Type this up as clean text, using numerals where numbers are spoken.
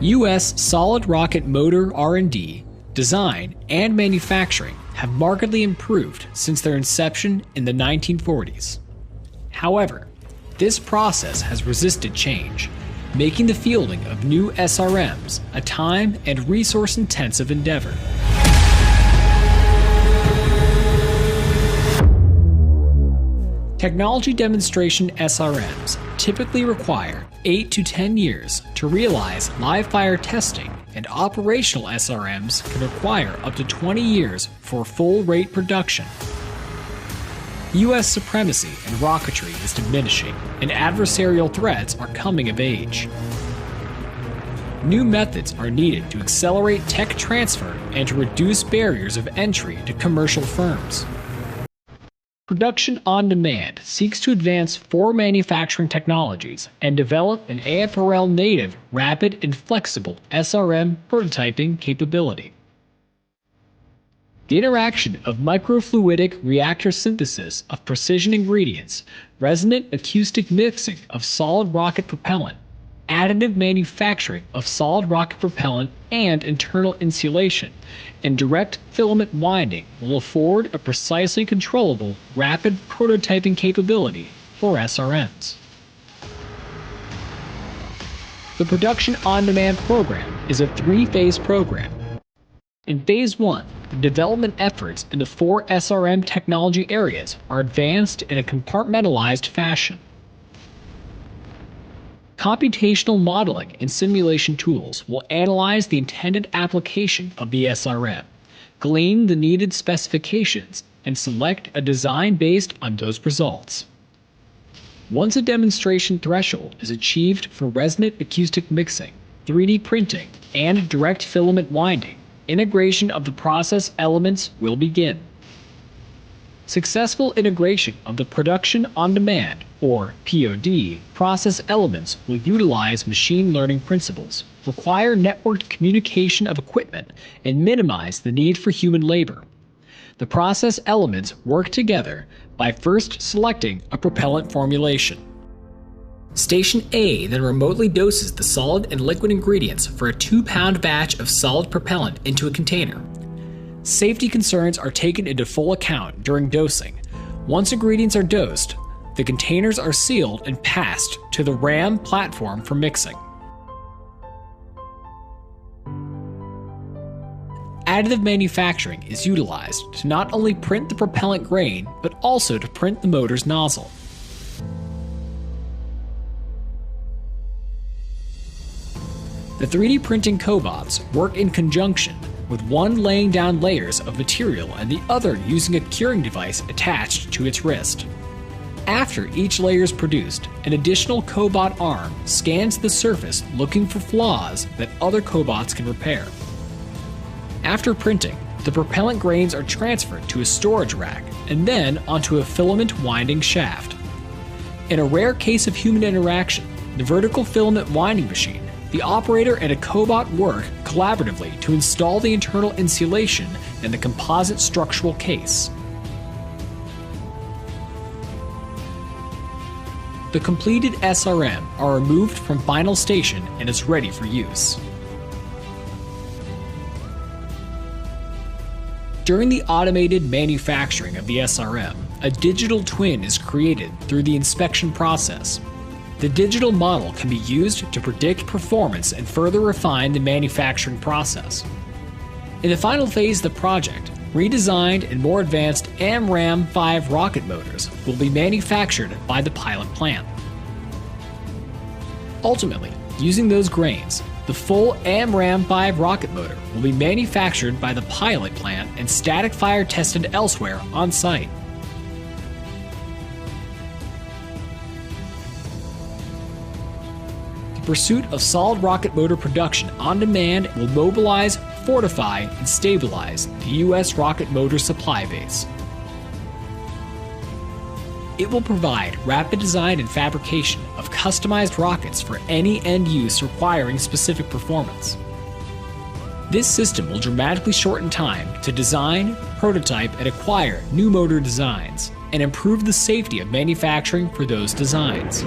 U.S. solid rocket motor R&D, design, and manufacturing have markedly improved since their inception in the 1940s. However, this process has resisted change, making the fielding of new SRMs a time and resource-intensive endeavor. Technology demonstration SRMs typically require 8 to 10 years to realize live-fire testing, and operational SRMs can require up to 20 years for full-rate production. U.S. supremacy in rocketry is diminishing, and adversarial threats are coming of age. New methods are needed to accelerate tech transfer and to reduce barriers of entry to commercial firms. Production on Demand seeks to advance 4 manufacturing technologies and develop an AFRL native, rapid, and flexible SRM prototyping capability. The interaction of microfluidic reactor synthesis of precision ingredients, resonant acoustic mixing of solid rocket propellant, additive manufacturing of solid rocket propellant and internal insulation, and direct filament winding will afford a precisely controllable, rapid prototyping capability for SRMs. The Production on Demand program is a 3-phase program. In Phase 1, the development efforts in the 4 SRM technology areas are advanced in a compartmentalized fashion. Computational modeling and simulation tools will analyze the intended application of the SRM, glean the needed specifications, and select a design based on those results. Once a demonstration threshold is achieved for resonant acoustic mixing, 3D printing, and direct filament winding, integration of the process elements will begin. Successful integration of the Production on Demand, or POD, process elements will utilize machine learning principles, require networked communication of equipment, and minimize the need for human labor. The process elements work together by first selecting a propellant formulation. Station A then remotely doses the solid and liquid ingredients for a 2-pound batch of solid propellant into a container. Safety concerns are taken into full account during dosing. Once ingredients are dosed, the containers are sealed and passed to the RAM platform for mixing. Additive manufacturing is utilized to not only print the propellant grain, but also to print the motor's nozzle. The 3D printing cobots work in conjunction, with one laying down layers of material and the other using a curing device attached to its wrist. After each layer is produced, an additional cobot arm scans the surface looking for flaws that other cobots can repair. After printing, the propellant grains are transferred to a storage rack and then onto a filament winding shaft. In a rare case of human interaction, the vertical filament winding machine, the operator and a cobot work collaboratively to install the internal insulation and the composite structural case. The completed SRM are removed from final station and is ready for use. During the automated manufacturing of the SRM, a digital twin is created through the inspection process. The digital model can be used to predict performance and further refine the manufacturing process. In the final phase of the project, redesigned and more advanced AMRAAM-5 rocket motors will be manufactured by the pilot plant. Ultimately, using those grains, the full AMRAAM-5 rocket motor will be manufactured by the pilot plant and static fire tested elsewhere on site. Pursuit of solid rocket motor production on demand will mobilize, fortify, and stabilize the U.S. rocket motor supply base. It will provide rapid design and fabrication of customized rockets for any end use requiring specific performance. This system will dramatically shorten time to design, prototype, and acquire new motor designs, and improve the safety of manufacturing for those designs.